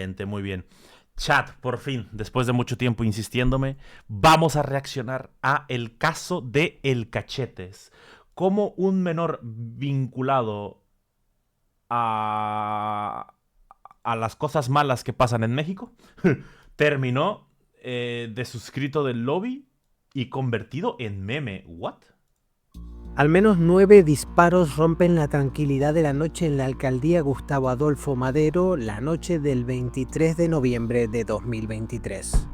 Excelente, muy bien. Chat, por fin, después de mucho tiempo insistiéndome, vamos a reaccionar a el caso de El Cachetes. Como un menor vinculado a, a las cosas malas que pasan en México terminó de suscrito del lobby y convertido en meme. ¿What? Al menos 9 disparos rompen la tranquilidad de la noche en la alcaldía Gustavo Adolfo Madero la noche del 23 de noviembre de 2023.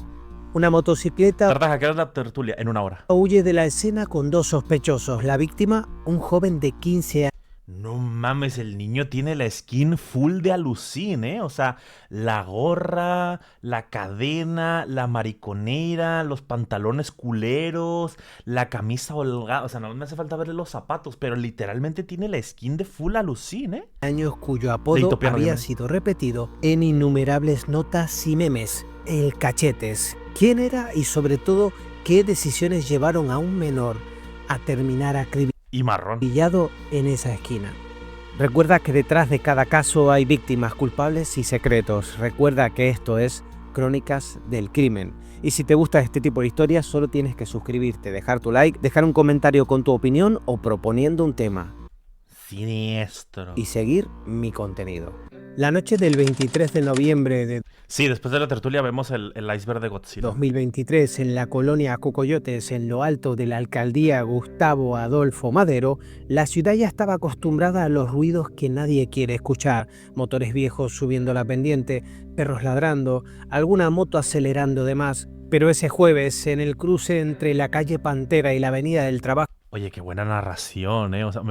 Una motocicleta Trata de hackear la tertulia en una hora. huye de la escena con 2 sospechosos. La víctima, un joven de 15 años. No mames, el niño tiene la skin full de alucin, ¿eh? O sea, la gorra, la cadena, la mariconera, los pantalones culeros, la camisa holgada. O sea, no me hace falta verle los zapatos, pero literalmente tiene la skin de full alucin, ¿eh? Cuyo De apodo Itopiano, había dime. sido repetido en innumerables notas y memes. El Cachetes. ¿Quién era y sobre todo qué decisiones llevaron a un menor a terminar Y marrón. acribillado en esa esquina? Recuerda que detrás de cada caso hay víctimas, culpables y secretos. Recuerda que esto es Crónicas del Crimen. Y si te gusta este tipo de historias, solo tienes que suscribirte, dejar tu like, dejar un comentario con tu opinión o proponiendo un tema. Siniestro. Y seguir mi contenido. La noche del 23 de noviembre de Sí, después de la tertulia vemos el iceberg de Godzilla. 2023, en la colonia Cocoyotes, en lo alto de la alcaldía Gustavo Adolfo Madero, la ciudad ya estaba acostumbrada a los ruidos que nadie quiere escuchar. Motores viejos subiendo la pendiente, perros ladrando, alguna moto acelerando de más. Pero ese jueves, en el cruce entre la calle Pantera y la avenida del Trabajo, Oye, qué buena narración, ¿eh? O sea,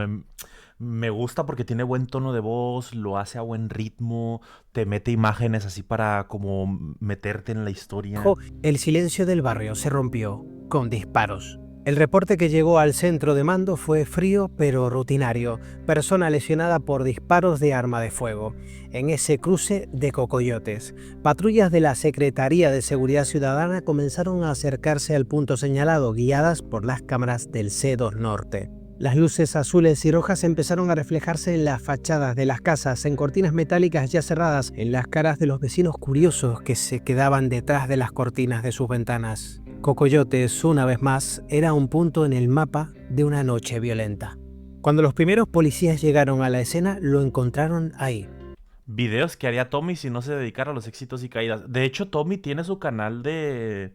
me gusta porque tiene buen tono de voz, lo hace a buen ritmo, te mete imágenes así para como meterte en la historia. el silencio del barrio se rompió con disparos. El reporte que llegó al centro de mando fue frío pero rutinario. Persona lesionada por disparos de arma de fuego. En ese cruce de Cocoyotes, patrullas de la Secretaría de Seguridad Ciudadana comenzaron a acercarse al punto señalado, guiadas por las cámaras del C2 Norte. Las luces azules y rojas empezaron a reflejarse en las fachadas de las casas, en cortinas metálicas ya cerradas, en las caras de los vecinos curiosos que se quedaban detrás de las cortinas de sus ventanas. Cocoyotes, una vez más, era un punto en el mapa de una noche violenta. Cuando los primeros policías llegaron a la escena, lo encontraron ahí. Videos que haría Tommy si no se dedicara a los éxitos y caídas. De hecho, Tommy tiene su canal de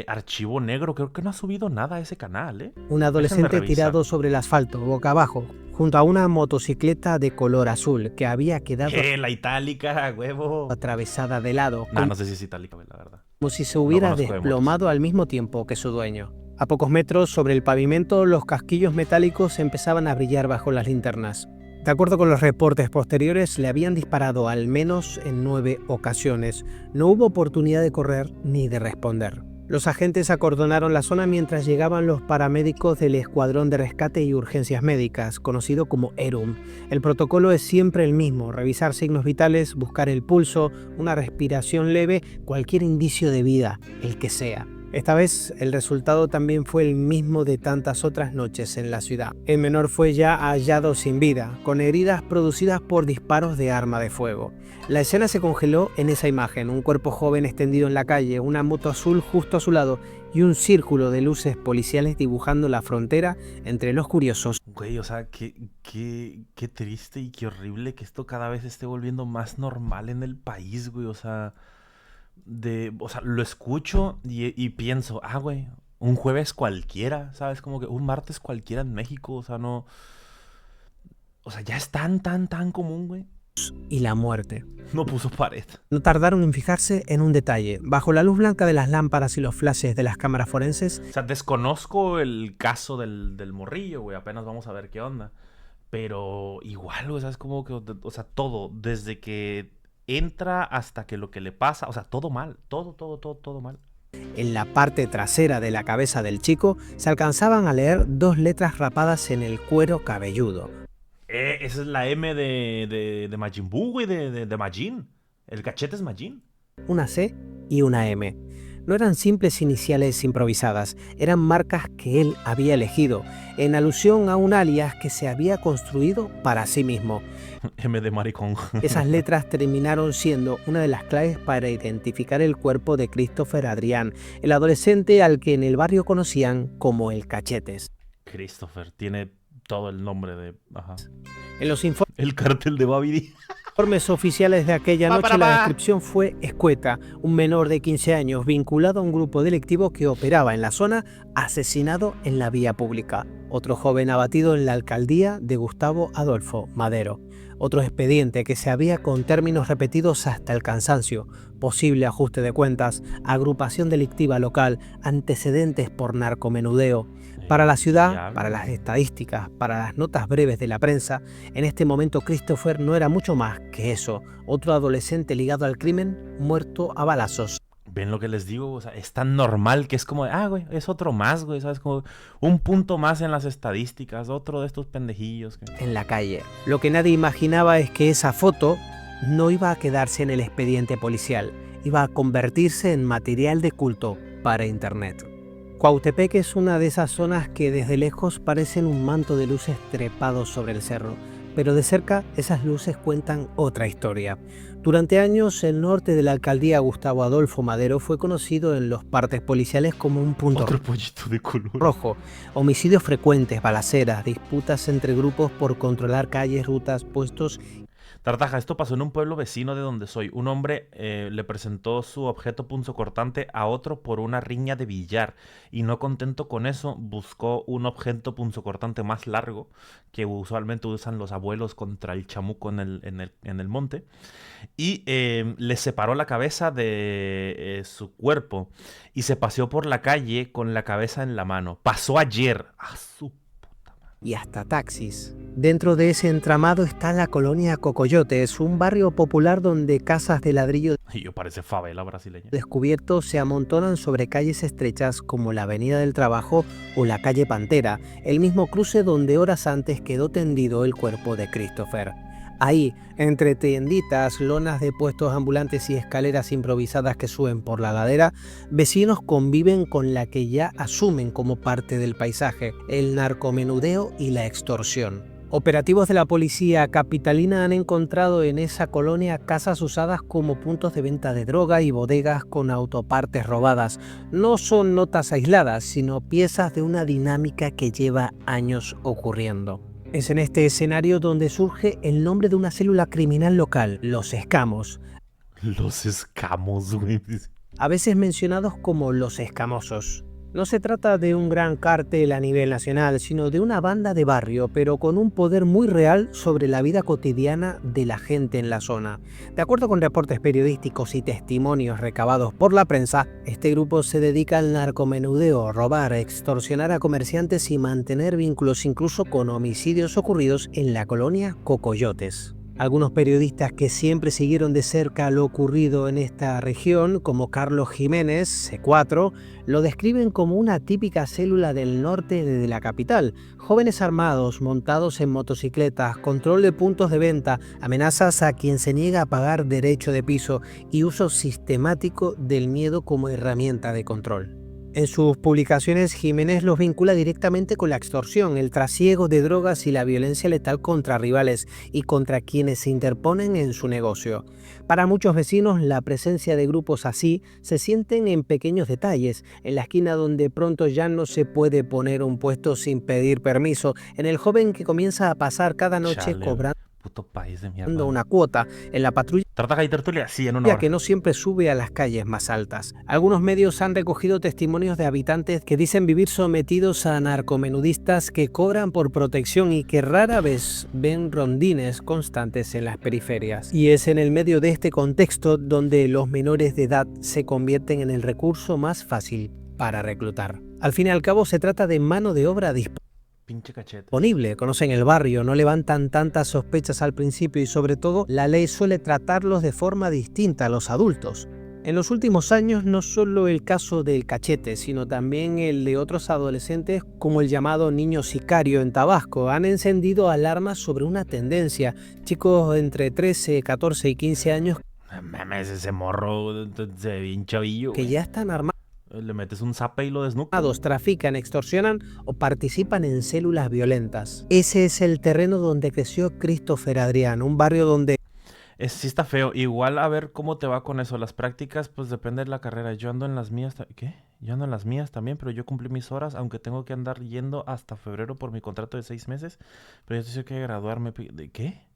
Archivo Negro. Creo que no ha subido nada a ese canal, ¿eh? Un Déjenme adolescente revisar. tirado sobre el asfalto, boca abajo, junto a una motocicleta de color azul que había quedado La itálica, huevo! atravesada de lado, Nah, no sé si es itálica, la verdad. como si se No hubiera conozco de motos. desplomado al mismo tiempo que su dueño. A pocos metros sobre el pavimento, los casquillos metálicos empezaban a brillar bajo las linternas. De acuerdo con los reportes posteriores, le habían disparado al menos en 9 ocasiones. No hubo oportunidad de correr ni de responder. Los agentes acordonaron la zona mientras llegaban los paramédicos del Escuadrón de Rescate y Urgencias Médicas, conocido como ERUM. El protocolo es siempre el mismo: revisar signos vitales, buscar el pulso, una respiración leve, cualquier indicio de vida, el que sea. Esta vez el resultado también fue el mismo de tantas otras noches en la ciudad. El menor fue ya hallado sin vida, con heridas producidas por disparos de arma de fuego. La escena se congeló en esa imagen: un cuerpo joven extendido en la calle, una moto azul justo a su lado y un círculo de luces policiales dibujando la frontera entre los curiosos. Güey, o sea, qué triste y qué horrible que esto cada vez esté volviendo más normal en el país, güey. O sea, lo escucho y pienso, güey, un jueves cualquiera, ¿sabes? Como que un martes cualquiera en México, o sea, no. O sea, ya es tan común, güey. Y la muerte. No puso pared. No tardaron en fijarse en un detalle. Bajo la luz blanca de las lámparas y los flashes de las cámaras forenses, O sea, desconozco el caso del morrillo, güey. Apenas vamos a ver qué onda. Pero igual, güey, ¿sabes? Como que, o sea, todo, desde que entra hasta que lo que le pasa, o sea, todo mal, todo mal. en la parte trasera de la cabeza del chico, se alcanzaban a leer 2 letras rapadas en el cuero cabelludo. Esa es la M de Majin Buu, güey, de Majin. El cachete es Majin. Una C y una M. No eran simples iniciales improvisadas, eran marcas que él había elegido, en alusión a un alias que se había construido para sí mismo. M de maricón. Esas letras terminaron siendo una de las claves para identificar el cuerpo de Christopher Adrián, el adolescente al que en el barrio conocían como el Cachetes. Christopher tiene todo el nombre de... Ajá. En los El cartel de Babidi. informes oficiales de aquella noche la descripción fue escueta: un menor de 15 años vinculado a un grupo delictivo que operaba en la zona, asesinado en la vía pública. Otro joven abatido en la alcaldía de Gustavo Adolfo Madero. Otro expediente que se había con términos repetidos hasta el cansancio: posible ajuste de cuentas, agrupación delictiva local, antecedentes por narcomenudeo. Para la ciudad, para las estadísticas, para las notas breves de la prensa, en este momento Christopher no era mucho más que eso: otro adolescente ligado al crimen, muerto a balazos. ¿Ven lo que les digo? O sea, es tan normal que es como, güey, es otro más, güey, ¿sabes? Como un punto más en las estadísticas, otro de estos pendejillos. En la calle. Lo que nadie imaginaba es que esa foto no iba a quedarse en el expediente policial, iba a convertirse en material de culto para internet. Cuautepec es una de esas zonas que desde lejos parecen un manto de luces trepados sobre el cerro, pero de cerca esas luces cuentan otra historia. Durante años, el norte de la alcaldía Gustavo Adolfo Madero fue conocido en los partes policiales como un punto Otro pollito de color rojo. Homicidios frecuentes, balaceras, disputas entre grupos por controlar calles, rutas, puestos. Tartaja, esto pasó en un pueblo vecino de donde soy. Un hombre le presentó su objeto punzocortante a otro por una riña de billar y no contento con eso, buscó un objeto punzocortante más largo que usualmente usan los abuelos contra el chamuco en el monte y le separó la cabeza de su cuerpo y se paseó por la calle con la cabeza en la mano. Pasó ayer. ¡Ah, su Y hasta taxis. Dentro de ese entramado está la colonia Cocoyotes, un barrio popular donde casas de ladrillo Y yo parece favela brasileña. descubiertos se amontonan sobre calles estrechas como la Avenida del Trabajo o la calle Pantera, el mismo cruce donde horas antes quedó tendido el cuerpo de Christopher. Ahí, entre tienditas, lonas de puestos ambulantes y escaleras improvisadas que suben por la ladera, vecinos conviven con la que ya asumen como parte del paisaje: el narcomenudeo y la extorsión. Operativos de la policía capitalina han encontrado en esa colonia casas usadas como puntos de venta de droga y bodegas con autopartes robadas. No son notas aisladas, sino piezas de una dinámica que lleva años ocurriendo. Es en este escenario donde surge el nombre de una célula criminal local, los Escamos, Los escamos, güey. a veces mencionados como los Escamosos. No se trata de un gran cártel a nivel nacional, sino de una banda de barrio, pero con un poder muy real sobre la vida cotidiana de la gente en la zona. De acuerdo con reportes periodísticos y testimonios recabados por la prensa, este grupo se dedica al narcomenudeo, robar, extorsionar a comerciantes y mantener vínculos incluso con homicidios ocurridos en la colonia Cocoyotes. Algunos periodistas que siempre siguieron de cerca lo ocurrido en esta región, como Carlos Jiménez, C4, lo describen como una típica célula del norte de la capital. Jóvenes armados, montados en motocicletas, control de puntos de venta, amenazas a quien se niega a pagar derecho de piso y uso sistemático del miedo como herramienta de control. En sus publicaciones, Jiménez los vincula directamente con la extorsión, el trasiego de drogas y la violencia letal contra rivales y contra quienes se interponen en su negocio. Para muchos vecinos, la presencia de grupos así se sienten en pequeños detalles: en la esquina donde pronto ya no se puede poner un puesto sin pedir permiso, en el joven que comienza a pasar cada noche Chale, cobrando puto país de mierda. una cuota, en la patrulla Tartaja y tertulia, sí, en una hora. que no siempre sube a las calles más altas. Algunos medios han recogido testimonios de habitantes que dicen vivir sometidos a narcomenudistas que cobran por protección y que rara vez ven rondines constantes en las periferias. Y es en el medio de este contexto donde los menores de edad se convierten en el recurso más fácil para reclutar. Al fin y al cabo, se trata de mano de obra Pinche cachete. disponible, conocen el barrio, no levantan tantas sospechas al principio y sobre todo la ley suele tratarlos de forma distinta a los adultos. En los últimos años no solo el caso del Cachete, sino también el de otros adolescentes como el llamado niño sicario en Tabasco han encendido alarmas sobre una tendencia: chicos entre 13, 14 y 15 años Mames, ese morro se ve bien chavillo. que ya están armados Le metes un zape y lo desnuca. Trafican, extorsionan o participan en células violentas. Ese es el terreno donde creció Christopher Adrián, un barrio donde Sí está feo. Igual a ver cómo te va con eso. Las prácticas, pues depende de la carrera. Yo ando en las mías. ¿Qué? Yo ando en las mías también, pero yo cumplí mis horas, aunque tengo que andar yendo hasta febrero por mi contrato de 6 meses. Pero yo tengo que graduarme. ¿De qué?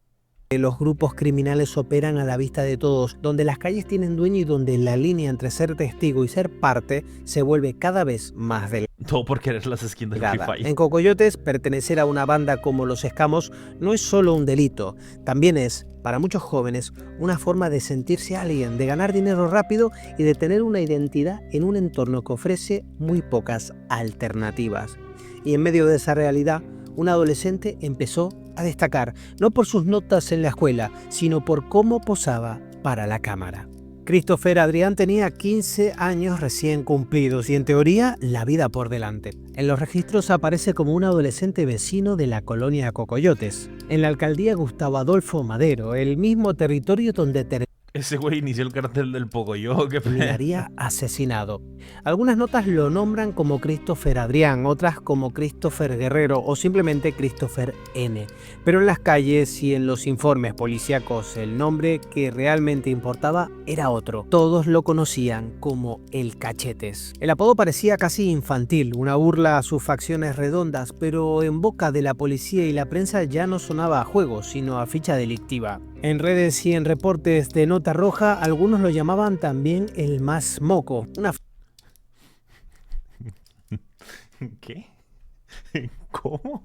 los grupos criminales operan a la vista de todos, donde las calles tienen dueño y donde la línea entre ser testigo y ser parte se vuelve cada vez más delgada. Todo por querer las skins del Free Fire. En Cocoyotes, pertenecer a una banda como Los Escamos no es solo un delito, también es, para muchos jóvenes, una forma de sentirse alguien, de ganar dinero rápido y de tener una identidad en un entorno que ofrece muy pocas alternativas. Y en medio de esa realidad, un adolescente empezó a destacar, no por sus notas en la escuela, sino por cómo posaba para la cámara. Christopher Adrián tenía 15 años recién cumplidos y en teoría la vida por delante. En los registros aparece como un adolescente vecino de la colonia Cocoyotes, en la alcaldía Gustavo Adolfo Madero, el mismo territorio donde Ese güey inició el cartel del Pocoyo. terminaría asesinado. Algunas notas lo nombran como Christopher Adrián, otras como Christopher Guerrero o simplemente Christopher N. Pero en las calles y en los informes policíacos el nombre que realmente importaba era otro. Todos lo conocían como el Cachetes. El apodo parecía casi infantil, una burla a sus facciones redondas, pero en boca de la policía y la prensa ya no sonaba a juego, sino a ficha delictiva. En redes y en reportes de Nota Roja, algunos lo llamaban también el más moco. ¿Qué? ¿Cómo?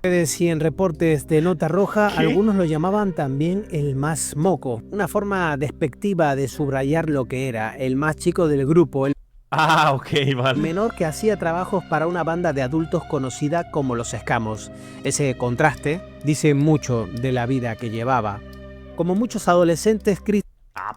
En redes y en reportes de Nota Roja, algunos lo llamaban también el más moco. Una forma despectiva de subrayar lo que era, el más chico del grupo, el Ok, vale. menor que hacía trabajos para una banda de adultos conocida como Los Escamos. Ese contraste dice mucho de la vida que llevaba. Como muchos adolescentes,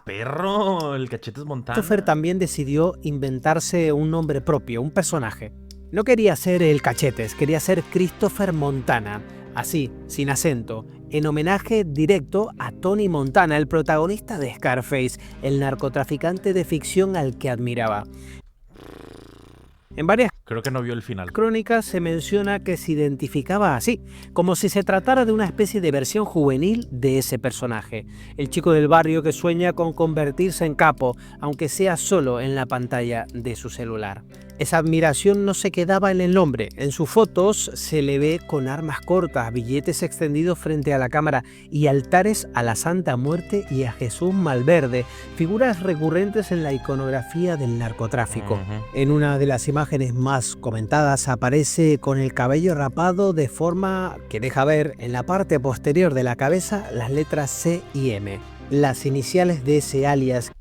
Perro, el Cachetes Montana. Christopher también decidió inventarse un nombre propio, un personaje. No quería ser el Cachetes, quería ser Christopher Montana, así, sin acento, en homenaje directo a Tony Montana, el protagonista de Scarface, el narcotraficante de ficción al que admiraba. En varias Creo que no vio el final. crónicas se menciona que se identificaba así, como si se tratara de una especie de versión juvenil de ese personaje, el chico del barrio que sueña con convertirse en capo, aunque sea solo en la pantalla de su celular. Esa admiración no se quedaba en el nombre, en sus fotos se le ve con armas cortas, billetes extendidos frente a la cámara y altares a la Santa Muerte y a Jesús Malverde, figuras recurrentes en la iconografía del narcotráfico. En una de las imágenes más comentadas aparece con el cabello rapado de forma que deja ver en la parte posterior de la cabeza las letras C y M, las iniciales de ese alias.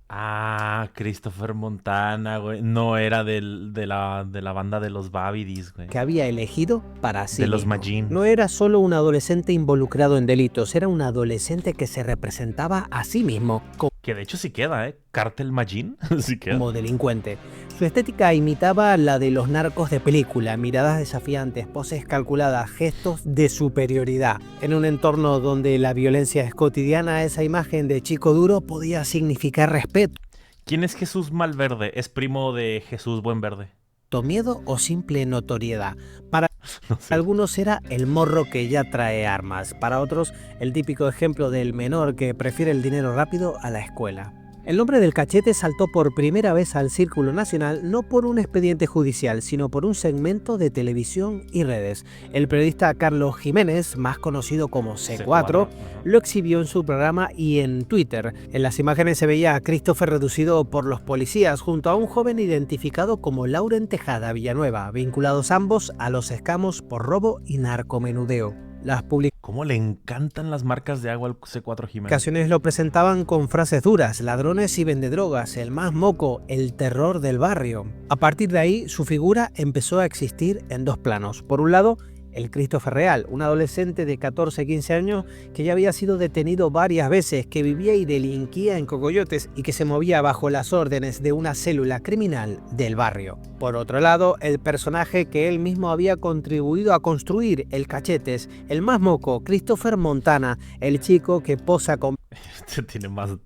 Christopher Montana, güey. No era de la banda de los Babidis, güey. Que había elegido para sí De los mismo. Majin. No era solo un adolescente involucrado en delitos, era un adolescente que se representaba a sí mismo Que de hecho sí queda, ¿eh? Cartel Majin. Sí queda. como delincuente. Su estética imitaba la de los narcos de película, miradas desafiantes, poses calculadas, gestos de superioridad. En un entorno donde la violencia es cotidiana, esa imagen de chico duro podía significar respeto, ¿Quién es Jesús Malverde? Es primo de Jesús Buenverde. miedo o simple notoriedad. Para No sé. algunos era el morro que ya trae armas, para otros el típico ejemplo del menor que prefiere el dinero rápido a la escuela. El nombre del Cachete saltó por primera vez al círculo nacional no por un expediente judicial, sino por un segmento de televisión y redes. El periodista Carlos Jiménez, más conocido como C4, lo exhibió en su programa y en Twitter. En las imágenes se veía a Christopher reducido por los policías junto a un joven identificado como Lauren Tejada Villanueva, vinculados ambos a Los Escamos por robo y narcomenudeo. Las ¿Cómo le encantan las marcas de agua al C4 Jiménez? publicaciones lo presentaban con frases duras, ladrones y vendedrogas, el más moco, el terror del barrio. A partir de ahí, su figura empezó a existir en dos planos. Por un lado, el Christopher real, un adolescente de 14-15 años que ya había sido detenido varias veces, que vivía y delinquía en Cocoyotes y que se movía bajo las órdenes de una célula criminal del barrio. Por otro lado, el personaje que él mismo había contribuido a construir, el Cachetes, el más moco, Christopher Montana, el chico que posa con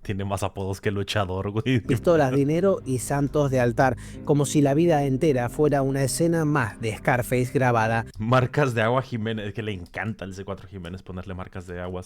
Tiene más apodos que luchador, güey. Pistolas, dinero y santos de altar, como si la vida entera fuera una escena más de Scarface grabada. Marcas de agua Jiménez, que le encanta al C4 Jiménez ponerle marcas de agua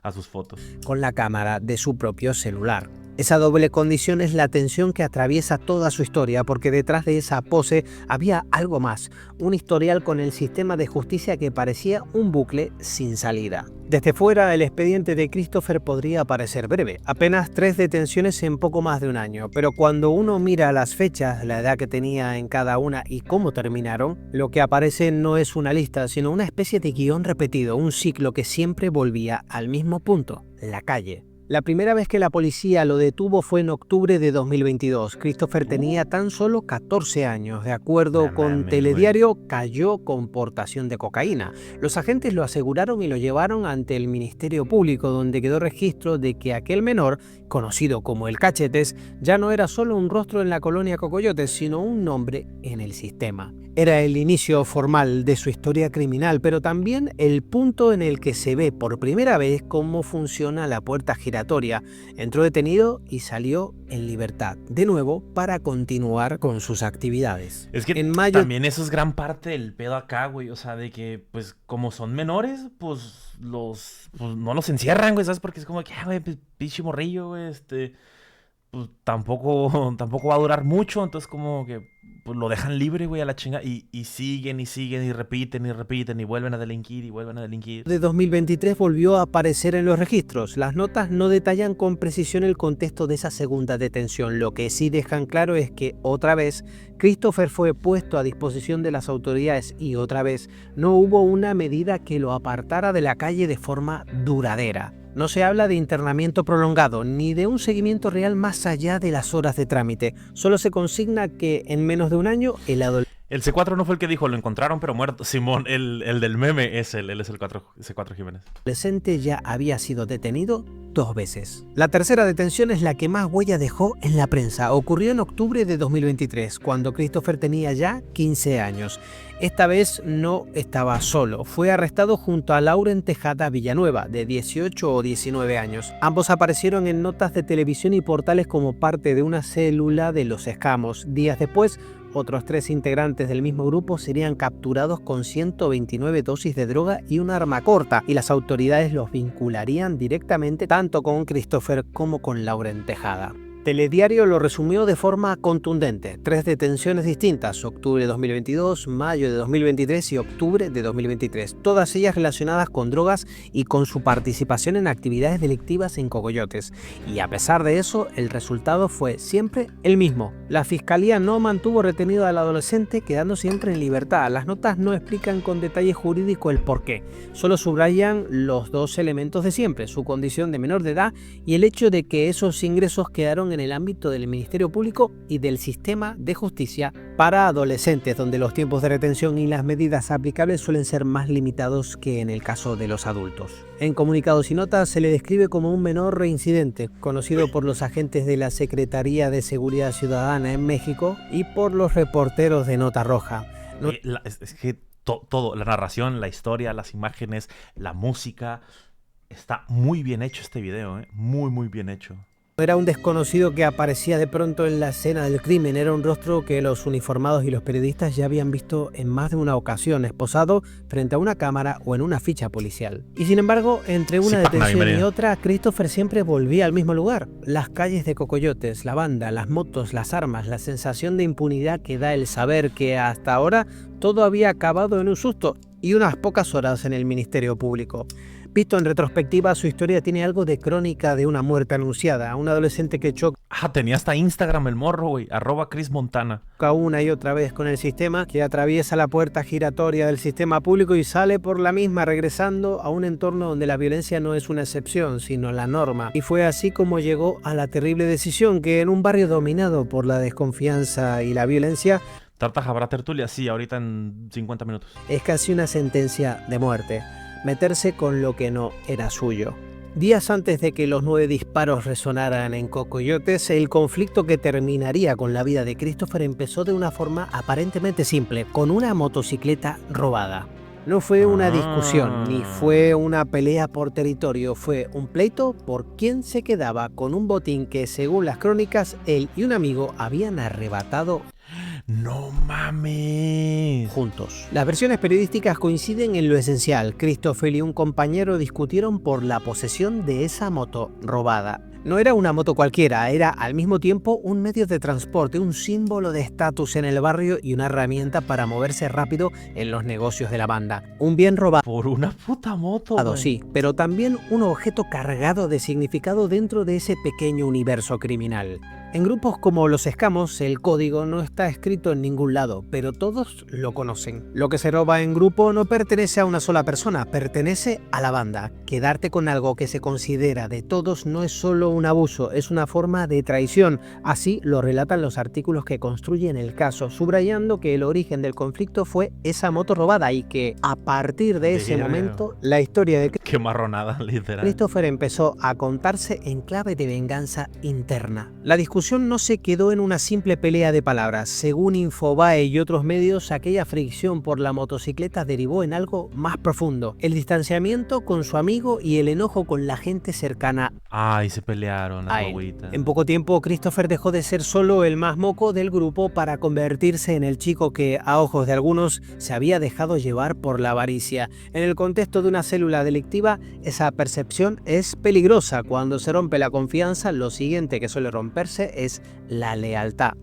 a sus fotos. Con la cámara de su propio celular. Esa doble condición es la tensión que atraviesa toda su historia, porque detrás de esa pose había algo más, un historial con el sistema de justicia que parecía un bucle sin salida. Desde fuera, el expediente de Christopher podría parecer breve, apenas 3 detenciones en poco más de un año, pero cuando uno mira las fechas, la edad que tenía en cada una y cómo terminaron, lo que aparece no es una lista, sino una especie de guión repetido, un ciclo que siempre volvía al mismo punto, la calle. La primera vez que la policía lo detuvo fue en octubre de 2022. Christopher tenía tan solo 14 años. De acuerdo con Telediario, cayó con portación de cocaína. Los agentes lo aseguraron y lo llevaron ante el Ministerio Público, donde quedó registro de que aquel menor, conocido como el Cachetes, ya no era solo un rostro en la colonia Cocoyotes, sino un nombre en el sistema. Era el inicio formal de su historia criminal, pero también el punto en el que se ve por primera vez cómo funciona la puerta giratoria. Entró detenido y salió en libertad, de nuevo, para continuar con sus actividades. Es que en mayo... también eso es gran parte del pedo acá, güey. O sea, de que, pues, como son menores, pues no los encierran, güey, ¿sabes? Porque es como que, güey, pinche morrillo, güey, pues tampoco va a durar mucho, entonces como que pues lo dejan libre, güey, a la chinga, y siguen y repiten y vuelven a delinquir y vuelven a delinquir. De 2023 volvió a aparecer en los registros. Las notas no detallan con precisión el contexto de esa segunda detención. Lo que sí dejan claro es que otra vez Christopher fue puesto a disposición de las autoridades y otra vez no hubo una medida que lo apartara de la calle de forma duradera. No se habla de internamiento prolongado ni de un seguimiento real más allá de las horas de trámite. Solo se consigna que en menos de un año el adolescente... El C4 no fue el que dijo, lo encontraron pero muerto. Simón, el del meme es él es el C4 Jiménez. El adolescente ya había sido detenido 2 veces. La tercera detención es la que más huella dejó en la prensa. Ocurrió en octubre de 2023, cuando Christopher tenía ya 15 años. Esta vez no estaba solo. Fue arrestado junto a Lauren Tejada Villanueva, de 18 o 19 años. Ambos aparecieron en notas de televisión y portales como parte de una célula de los Escamos. Días después, otros 3 integrantes del mismo grupo serían capturados con 129 dosis de droga y un arma corta, y las autoridades los vincularían directamente tanto con Christopher como con Lauren Tejada. Telediario lo resumió de forma contundente. 3 detenciones distintas, octubre de 2022, mayo de 2023 y octubre de 2023, todas ellas relacionadas con drogas y con su participación en actividades delictivas en Cocoyotes. Y a pesar de eso, el resultado fue siempre el mismo. La fiscalía no mantuvo retenido al adolescente, quedando siempre en libertad. Las notas no explican con detalle jurídico el porqué, solo subrayan los 2 elementos de siempre, su condición de menor de edad y el hecho de que esos ingresos quedaron en el ámbito del Ministerio Público y del sistema de justicia para adolescentes, donde los tiempos de retención y las medidas aplicables suelen ser más limitados que en el caso de los adultos. En comunicados y notas se le describe como un menor reincidente, conocido por los agentes de la Secretaría de Seguridad Ciudadana en México y por los reporteros de Nota Roja. Es que todo, la narración, la historia, las imágenes, la música, está muy bien hecho este video, muy bien hecho. Era un desconocido que aparecía de pronto en la escena del crimen, era un rostro que los uniformados y los periodistas ya habían visto en más de una ocasión, esposado frente a una cámara o en una ficha policial. Y sin embargo, entre una detención y otra, Christopher siempre volvía al mismo lugar. Las calles de Cocoyotes, la banda, las motos, las armas, la sensación de impunidad que da el saber que hasta ahora todo había acabado en un susto y unas pocas horas en el Ministerio Público. Visto en retrospectiva, su historia tiene algo de crónica de una muerte anunciada. Un adolescente que choca... tenía hasta Instagram el morro, güey. @ChrisMontana. Una y otra vez con el sistema, que atraviesa la puerta giratoria del sistema público y sale por la misma, regresando a un entorno donde la violencia no es una excepción, sino la norma. Y fue así como llegó a la terrible decisión que en un barrio dominado por la desconfianza y la violencia... Tartaja habrá tertulia, sí, ahorita en 50 minutos. Es casi una sentencia de muerte. Meterse con lo que no era suyo. Días antes de que los 9 disparos resonaran en Cocoyotes, el conflicto que terminaría con la vida de Christopher empezó de una forma aparentemente simple, con una motocicleta robada. No fue una discusión, ni Ah. fue una pelea por territorio, fue un pleito por quién se quedaba con un botín que, según las crónicas, él y un amigo habían arrebatado No mames. juntos. Las versiones periodísticas coinciden en lo esencial. Christopher y un compañero discutieron por la posesión de esa moto robada. No era una moto cualquiera, era al mismo tiempo un medio de transporte, un símbolo de estatus en el barrio y una herramienta para moverse rápido en los negocios de la banda. Un bien robado, Por una puta moto, güey. sí, pero también un objeto cargado de significado dentro de ese pequeño universo criminal. En grupos como los escamos, el código no está escrito en ningún lado, pero todos lo conocen. Lo que se roba en grupo no pertenece a una sola persona, pertenece a la banda. Quedarte con algo que se considera de todos no es solo un abuso, es una forma de traición. Así lo relatan los artículos que construyen el caso, subrayando que el origen del conflicto fue esa moto robada y que, a partir de ese Verga. momento, la historia de Qué marronada, literal. Christopher empezó a contarse en clave de venganza interna. La discusión no se quedó en una simple pelea de palabras. Según Infobae y otros medios, aquella fricción por la motocicleta derivó en algo más profundo: el distanciamiento con su amigo y el enojo con la gente cercana Ay, se pelearon las a él. guagüitas. En poco tiempo, Christopher dejó de ser solo el más moco del grupo para convertirse en el chico que, a ojos de algunos, se había dejado llevar por la avaricia. En el contexto de una célula delictiva, esa percepción es peligrosa. Cuando se rompe la confianza, lo siguiente que suele romperse es la lealtad.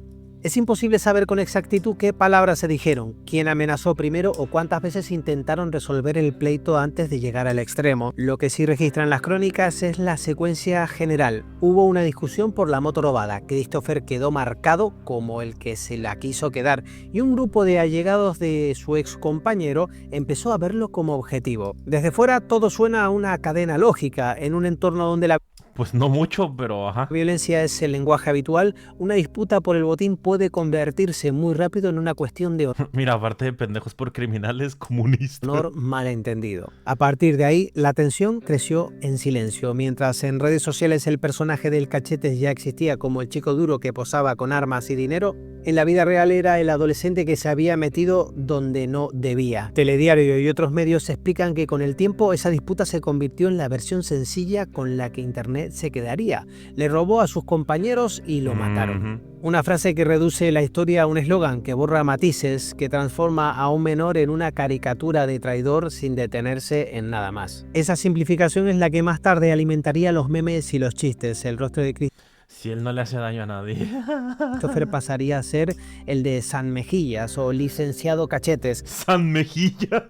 Es imposible saber con exactitud qué palabras se dijeron, quién amenazó primero o cuántas veces intentaron resolver el pleito antes de llegar al extremo. Lo que sí registran las crónicas es la secuencia general. Hubo una discusión por la moto robada. Christopher quedó marcado como el que se la quiso quedar y un grupo de allegados de su ex compañero empezó a verlo como objetivo. Desde fuera todo suena a una cadena lógica. En un entorno donde la Pues no mucho, pero ajá. violencia es el lenguaje habitual, una disputa por el botín puede convertirse muy rápido en una cuestión de Mira, aparte de pendejos por criminales comunistas. honor malentendido. A partir de ahí, la tensión creció en silencio. Mientras en redes sociales el personaje del Cachetes ya existía como el chico duro que posaba con armas y dinero, en la vida real era el adolescente que se había metido donde no debía. Telediario y otros medios explican que con el tiempo esa disputa se convirtió en la versión sencilla con la que Internet se quedaría. Le robó a sus compañeros y lo mataron. Ujú. Una frase que reduce la historia a un eslogan, que borra matices, que transforma a un menor en una caricatura de traidor sin detenerse en nada más. Esa simplificación es la que más tarde alimentaría los memes y los chistes. El rostro de Si él no le hace daño a nadie. Christopher pasaría a ser el de San Mejillas o licenciado Cachetes, San Mejilla.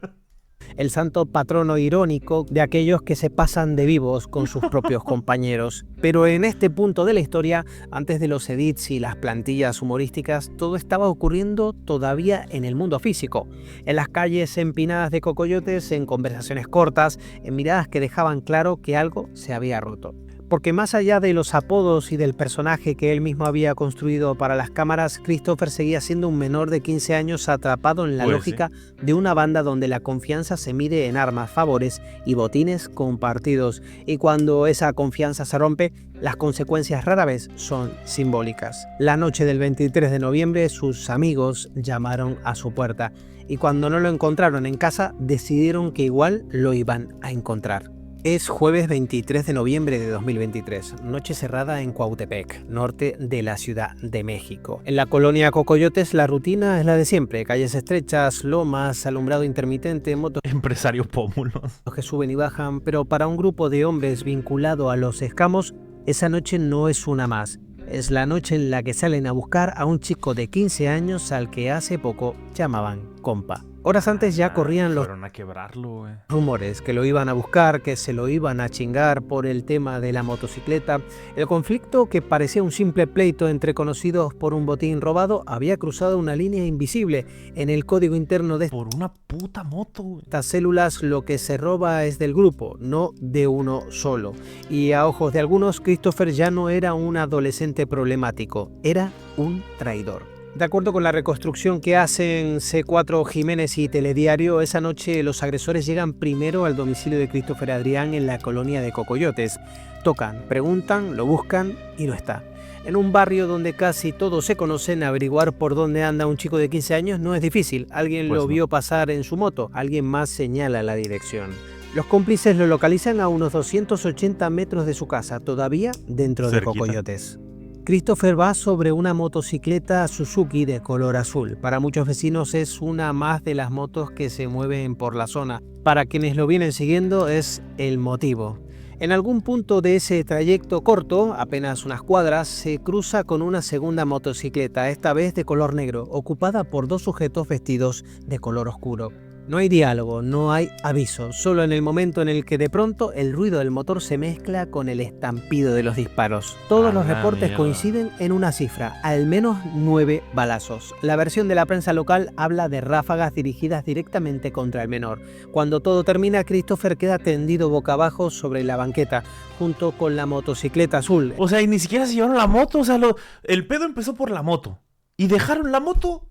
el santo patrono irónico de aquellos que se pasan de vivos con sus propios compañeros. Pero en este punto de la historia, antes de los edits y las plantillas humorísticas, todo estaba ocurriendo todavía en el mundo físico. En las calles empinadas de Cocoyotes, en conversaciones cortas, en miradas que dejaban claro que algo se había roto. Porque más allá de los apodos y del personaje que él mismo había construido para las cámaras, Christopher seguía siendo un menor de 15 años atrapado en la Pues lógica de una banda donde la confianza se mide en armas, favores y botines compartidos. Y cuando esa confianza se rompe, las consecuencias rara vez son simbólicas. La noche del 23 de noviembre, sus amigos llamaron a su puerta. Y cuando no lo encontraron en casa, decidieron que igual lo iban a encontrar. Es jueves 23 de noviembre de 2023, noche cerrada en Cuautepec, norte de la Ciudad de México. En la colonia Cocoyotes la rutina es la de siempre: calles estrechas, lomas, alumbrado intermitente, motos Empresario pómulos. que suben y bajan, pero para un grupo de hombres vinculado a los escamos, esa noche no es una más. Es la noche en la que salen a buscar a un chico de 15 años al que hace poco llamaban compa. Horas antes ya corrían los Fueron a quebrarlo, güey. rumores que lo iban a buscar, que se lo iban a chingar por el tema de la motocicleta. El conflicto, que parecía un simple pleito entre conocidos por un botín robado, había cruzado una línea invisible. En el código interno de Por una puta moto, güey. estas células, lo que se roba es del grupo, no de uno solo. Y a ojos de algunos, Christopher ya no era un adolescente problemático, era un traidor. De acuerdo con la reconstrucción que hacen C4 Jiménez y Telediario, esa noche los agresores llegan primero al domicilio de Christopher Adrián en la colonia de Cocoyotes. Tocan, preguntan, lo buscan y no está. En un barrio donde casi todos se conocen, averiguar por dónde anda un chico de 15 años no es difícil. Alguien Pues lo no. vio pasar en su moto, alguien más señala la dirección. Los cómplices lo localizan a unos 280 metros de su casa, todavía dentro de Cerquita. Cocoyotes. Christopher va sobre una motocicleta Suzuki de color azul. Para muchos vecinos es una más de las motos que se mueven por la zona. Para quienes lo vienen siguiendo es el motivo. En algún punto de ese trayecto corto, apenas unas cuadras, se cruza con una segunda motocicleta, esta vez de color negro, ocupada por dos sujetos vestidos de color oscuro. No hay diálogo, no hay aviso, solo en el momento en el que de pronto el ruido del motor se mezcla con el estampido de los disparos. Todos los A la reportes mierda. coinciden en una cifra, al menos 9 balazos. La versión de la prensa local habla de ráfagas dirigidas directamente contra el menor. Cuando todo termina, Christopher queda tendido boca abajo sobre la banqueta, junto con la motocicleta azul. O sea, y ni siquiera se llevaron la moto. O sea, el pedo empezó por la moto. Y dejaron la moto.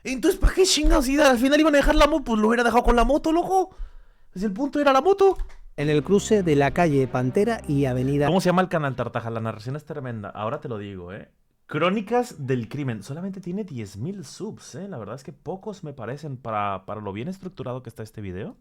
Entonces, ¿para qué chingados? Si al final iban a dejar la moto, pues lo hubiera dejado con la moto, loco. Pues el punto era la moto. En el cruce de la calle Pantera y Avenida... ¿Cómo se llama el canal, Tartaja? La narración es tremenda. Ahora te lo digo, ¿eh? Crónicas del crimen. Solamente tiene 10,000 subs, ¿eh? La verdad es que pocos me parecen para lo bien estructurado que está este video.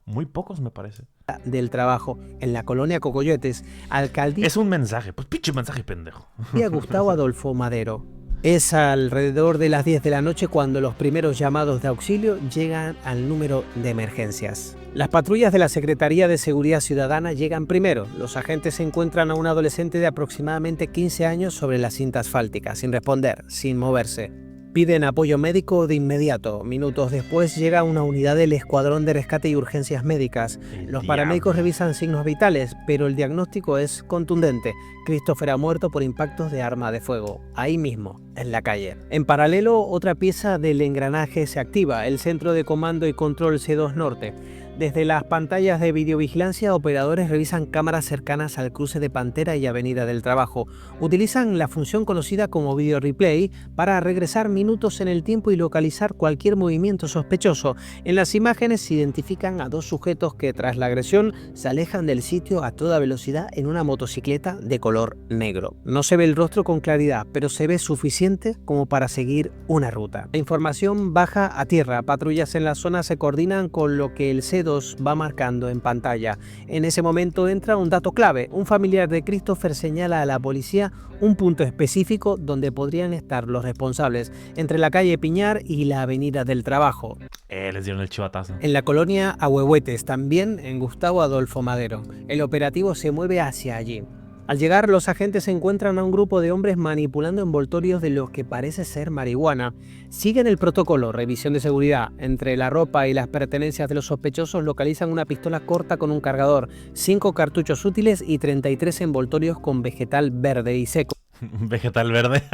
Muy pocos me parece. del Trabajo, en la colonia Cocoyotes, alcaldía Es un mensaje. Pues pinche mensaje pendejo. Gustavo Adolfo Madero. Es alrededor de las 10 de la noche cuando los primeros llamados de auxilio llegan al número de emergencias. Las patrullas de la Secretaría de Seguridad Ciudadana llegan primero. Los agentes encuentran a un adolescente de aproximadamente 15 años sobre la cinta asfáltica, sin responder, sin moverse. Piden apoyo médico de inmediato. Minutos después llega una unidad del Escuadrón de Rescate y Urgencias Médicas. Los paramédicos revisan signos vitales, pero el diagnóstico es contundente. Christopher ha muerto por impactos de arma de fuego, ahí mismo, en la calle. En paralelo, otra pieza del engranaje se activa, el Centro de Comando y Control C2 Norte. Desde las pantallas de videovigilancia, operadores revisan cámaras cercanas al cruce de Pantera y Avenida del Trabajo. Utilizan la función conocida como video replay para regresar minutos en el tiempo y localizar cualquier movimiento sospechoso. En las imágenes se identifican a dos sujetos que tras la agresión se alejan del sitio a toda velocidad en una motocicleta de color negro. No se ve el rostro con claridad, pero se ve suficiente como para seguir una ruta. La información baja a tierra. Patrullas en la zona se coordinan con lo que el C2 va marcando en pantalla. En ese momento entra un dato clave. Un familiar de Christopher señala a la policía un punto específico donde podrían estar los responsables, entre la calle Piñar y la Avenida del Trabajo. Les dieron el chivatazo. En la colonia Ahuehuetes, también en Gustavo Adolfo Madero. El operativo se mueve hacia allí. Al llegar, los agentes encuentran a un grupo de hombres manipulando envoltorios de lo que parece ser marihuana. Siguen el protocolo, revisión de seguridad. Entre la ropa y las pertenencias de los sospechosos localizan una pistola corta con un cargador, 5 cartuchos útiles y 33 envoltorios con vegetal verde y seco. Vegetal verde.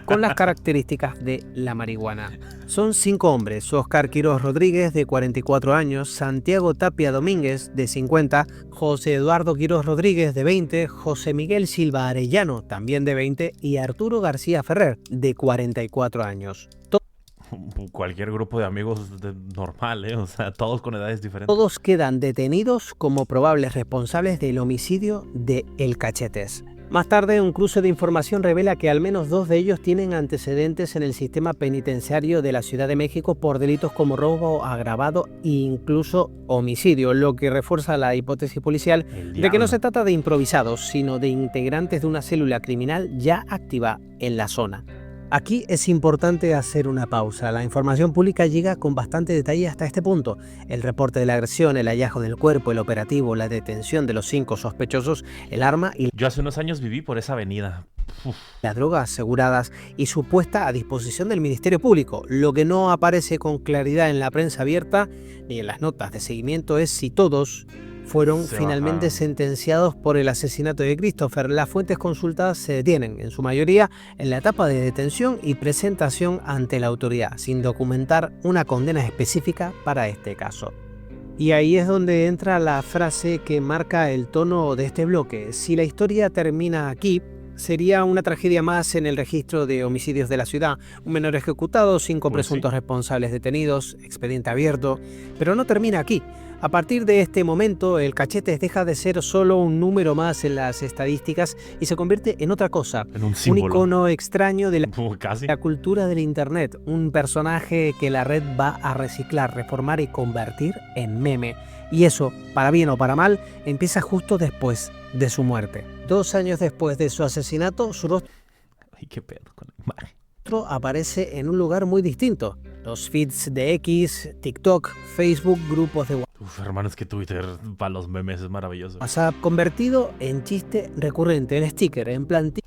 Con las características de la marihuana. Son 5 hombres: Oscar Quiroz Rodríguez, de 44 años, Santiago Tapia Domínguez, de 50, José Eduardo Quiroz Rodríguez, de 20, José Miguel Silva Arellano, también de 20, y Arturo García Ferrer, de 44 años. Cualquier grupo de amigos normal, ¿eh? O sea, todos con edades diferentes. Todos quedan detenidos como probables responsables del homicidio de El Cachetes. Más tarde, un cruce de información revela que al menos 2 de ellos tienen antecedentes en el sistema penitenciario de la Ciudad de México por delitos como robo agravado e incluso homicidio, lo que refuerza la hipótesis policial de que no se trata de improvisados, sino de integrantes de una célula criminal ya activa en la zona. Aquí es importante hacer una pausa. La información pública llega con bastante detalle hasta este punto. El reporte de la agresión, el hallazgo del cuerpo, el operativo, la detención de los 5 sospechosos, el arma y Yo hace unos años viví por esa avenida. las drogas aseguradas y su puesta a disposición del Ministerio Público. Lo que no aparece con claridad en la prensa abierta ni en las notas de seguimiento es si todos fueron finalmente sentenciados por el asesinato de Christopher. Las fuentes consultadas se detienen, en su mayoría, en la etapa de detención y presentación ante la autoridad, sin documentar una condena específica para este caso. Y ahí es donde entra la frase que marca el tono de este bloque. Si la historia termina aquí, sería una tragedia más en el registro de homicidios de la ciudad. Un menor ejecutado, 5 presuntos responsables detenidos, expediente abierto. Pero no termina aquí. A partir de este momento, el Cachetes deja de ser solo un número más en las estadísticas y se convierte en otra cosa. En un Un símbolo. icono extraño de Casi. la cultura del internet. Un personaje que la red va a reciclar, reformar y convertir en meme. Y eso, para bien o para mal, empieza justo después de su muerte. 2 años después de su asesinato, su rostro Ay, qué pedo con la imagen. aparece en un lugar muy distinto. Los feeds de X, TikTok, Facebook, grupos de Uf, hermano, es que Twitter para los memes es maravilloso. WhatsApp, convertido en chiste recurrente, en sticker, en plantilla.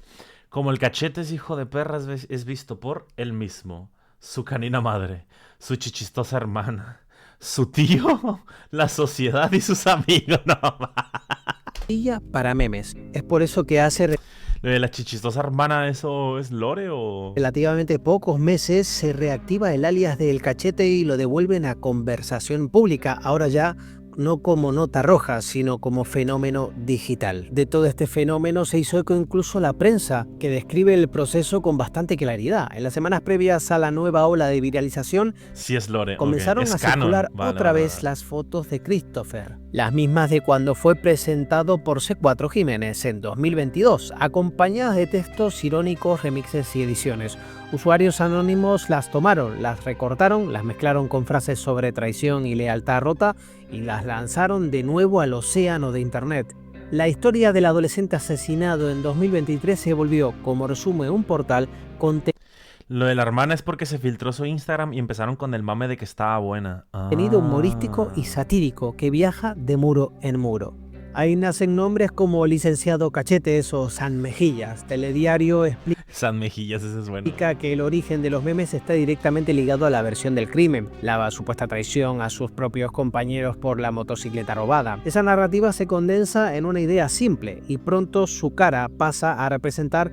Como el Cachetes, hijo de perra, es visto por él mismo, su canina madre, su chichistosa hermana, su tío, la sociedad y sus amigos. No, Para memes. Es por eso que hace lo de la chichistosa hermana, ¿eso es lore o...? relativamente pocos meses se reactiva el alias del Cachete y lo devuelven a conversación pública, ahora ya no como nota roja, sino como fenómeno digital. De todo este fenómeno se hizo eco incluso la prensa, que describe el proceso con bastante claridad. En las semanas previas a la nueva ola de viralización, Sí es lore, comenzaron ok. a Es canon. circular Vale, otra vale, vez vale. las fotos de Christopher, las mismas de cuando fue presentado por C4 Jiménez en 2022, acompañadas de textos irónicos, remixes y ediciones. Usuarios anónimos las tomaron, las recortaron, las mezclaron con frases sobre traición y lealtad rota y las lanzaron de nuevo al océano de internet. La historia del adolescente asesinado en 2023 se volvió, como resume un portal, Lo de la hermana es porque se filtró su Instagram y empezaron con el mame de que estaba buena. contenido humorístico y satírico que viaja de muro en muro. Ahí nacen nombres como Licenciado Cachetes o San Mejillas. Telediario San Mejillas, ese es bueno. explica que el origen de los memes está directamente ligado a la versión del crimen, la supuesta traición a sus propios compañeros por la motocicleta robada. Esa narrativa se condensa en una idea simple y pronto su cara pasa a representar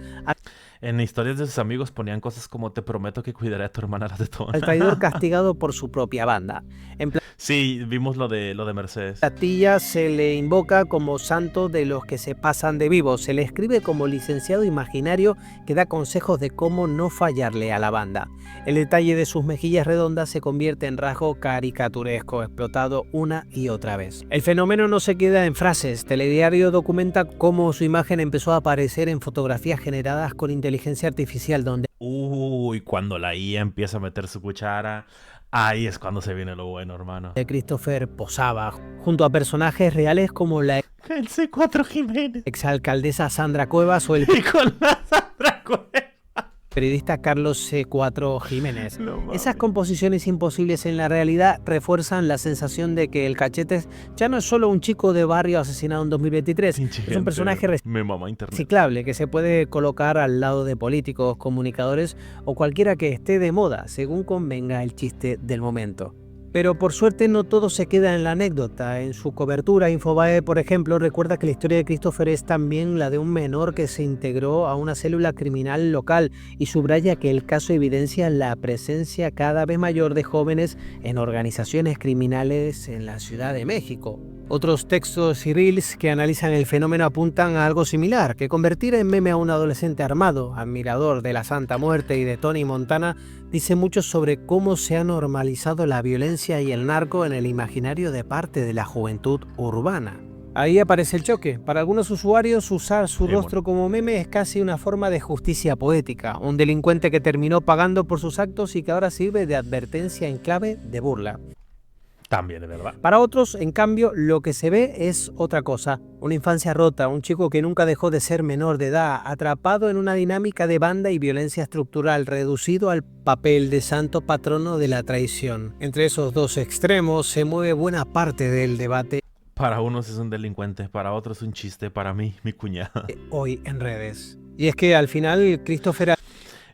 En historias de sus amigos ponían cosas como te prometo que cuidaré a tu hermana la tetona. al traidor castigado por su propia banda. En Sí, vimos lo de Mercedes. Platilla se le invoca como santo de los que se pasan de vivo, se le escribe como licenciado imaginario que da consejos de cómo no fallarle a la banda. El detalle de sus mejillas redondas se convierte en rasgo caricaturesco, explotado una y otra vez. El fenómeno no se queda en frases. Telediario documenta cómo su imagen empezó a aparecer en fotografías generadas con inteligencia artificial, donde Uy, cuando la IA empieza a meter su cuchara, ahí es cuando se viene lo bueno, hermano. Christopher posaba junto a personajes reales como la El C4 Jiménez. exalcaldesa Sandra Cuevas o el Y con la Sandra Cuevas. periodista Carlos C4 Jiménez. No mames. Esas composiciones imposibles en la realidad refuerzan la sensación de que el Cachetes ya no es solo un chico de barrio asesinado en 2023, Pinche es un gente, personaje me mama internet. reciclable que se puede colocar al lado de políticos, comunicadores o cualquiera que esté de moda, según convenga el chiste del momento. Pero por suerte no todo se queda en la anécdota. En su cobertura, Infobae, por ejemplo, recuerda que la historia de Christopher es también la de un menor que se integró a una célula criminal local y subraya que el caso evidencia la presencia cada vez mayor de jóvenes en organizaciones criminales en la Ciudad de México. Otros textos y reels que analizan el fenómeno apuntan a algo similar, que convertir en meme a un adolescente armado, admirador de la Santa Muerte y de Tony Montana, dice mucho sobre cómo se ha normalizado la violencia y el narco en el imaginario de parte de la juventud urbana. Ahí aparece el choque. Para algunos usuarios, usar su rostro como meme es casi una forma de justicia poética. Un delincuente que terminó pagando por sus actos y que ahora sirve de advertencia en clave de burla. También, de verdad. Para otros, en cambio, lo que se ve es otra cosa. Una infancia rota, un chico que nunca dejó de ser menor de edad, atrapado en una dinámica de banda y violencia estructural, reducido al papel de santo patrono de la traición. Entre esos dos extremos se mueve buena parte del debate Para unos es un delincuente, para otros un chiste, para mí, mi cuñada. hoy en redes. Y es que al final Christopher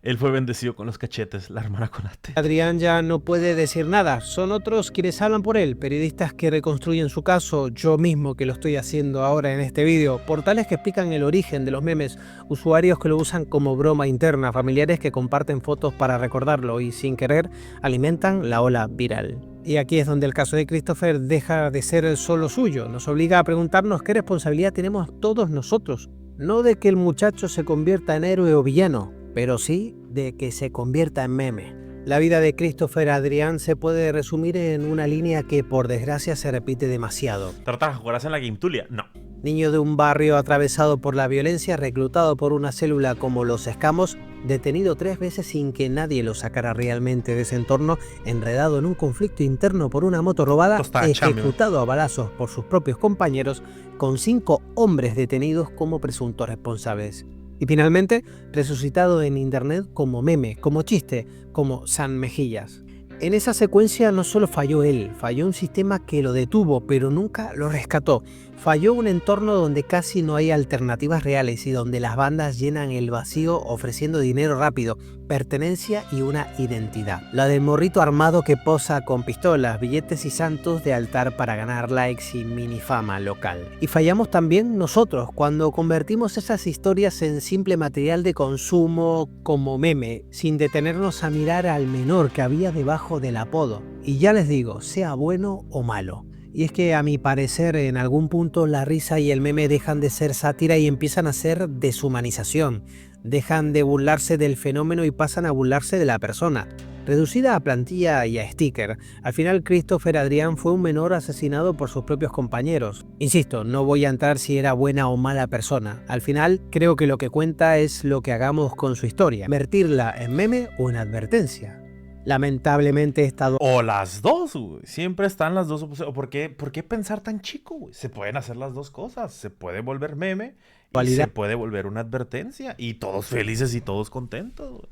Él fue bendecido con los cachetes, la hermana con ate. Adrián ya no puede decir nada, son otros quienes hablan por él, periodistas que reconstruyen su caso, yo mismo que lo estoy haciendo ahora en este vídeo, portales que explican el origen de los memes, usuarios que lo usan como broma interna, familiares que comparten fotos para recordarlo y sin querer alimentan la ola viral. Y aquí es donde el caso de Christopher deja de ser solo suyo, nos obliga a preguntarnos qué responsabilidad tenemos todos nosotros, no de que el muchacho se convierta en héroe o villano, pero sí de que se convierta en meme. La vida de Christopher Adrián se puede resumir en una línea que por desgracia se repite demasiado. ¿Tratas de jugarás en la Game Tulia? No. Niño de un barrio atravesado por la violencia, reclutado por una célula como los Escamos, detenido 3 veces sin que nadie lo sacara realmente de ese entorno, enredado en un conflicto interno por una moto robada, ejecutado a balazos por sus propios compañeros, con 5 hombres detenidos como presuntos responsables. Y finalmente, resucitado en internet como meme, como chiste, como San Mejillas. En esa secuencia no solo falló él, falló un sistema que lo detuvo, pero nunca lo rescató. Falló un entorno donde casi no hay alternativas reales y donde las bandas llenan el vacío ofreciendo dinero rápido, pertenencia y una identidad. La del morrito armado que posa con pistolas, billetes y santos de altar para ganar likes y minifama local. Y fallamos también nosotros cuando convertimos esas historias en simple material de consumo como meme, sin detenernos a mirar al menor que había debajo del apodo. Y ya les digo, sea bueno o malo. Y es que a mi parecer en algún punto la risa y el meme dejan de ser sátira y empiezan a ser deshumanización. Dejan de burlarse del fenómeno y pasan a burlarse de la persona. Reducida a plantilla y a sticker, al final Christopher Adrián fue un menor asesinado por sus propios compañeros. Insisto, no voy a entrar si era buena o mala persona. Al final creo que lo que cuenta es lo que hagamos con su historia, convertirla en meme o en advertencia. Lamentablemente o las dos, güey. Siempre están las dos opciones. ¿Por qué pensar tan chico, güey? Se pueden hacer las dos cosas. Se puede volver meme y se puede volver una advertencia. Y todos felices y todos contentos, güey.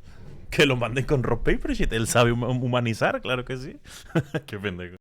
Que lo manden con Rob Papersheet. Él sabe humanizar, claro que sí. Qué pendejo.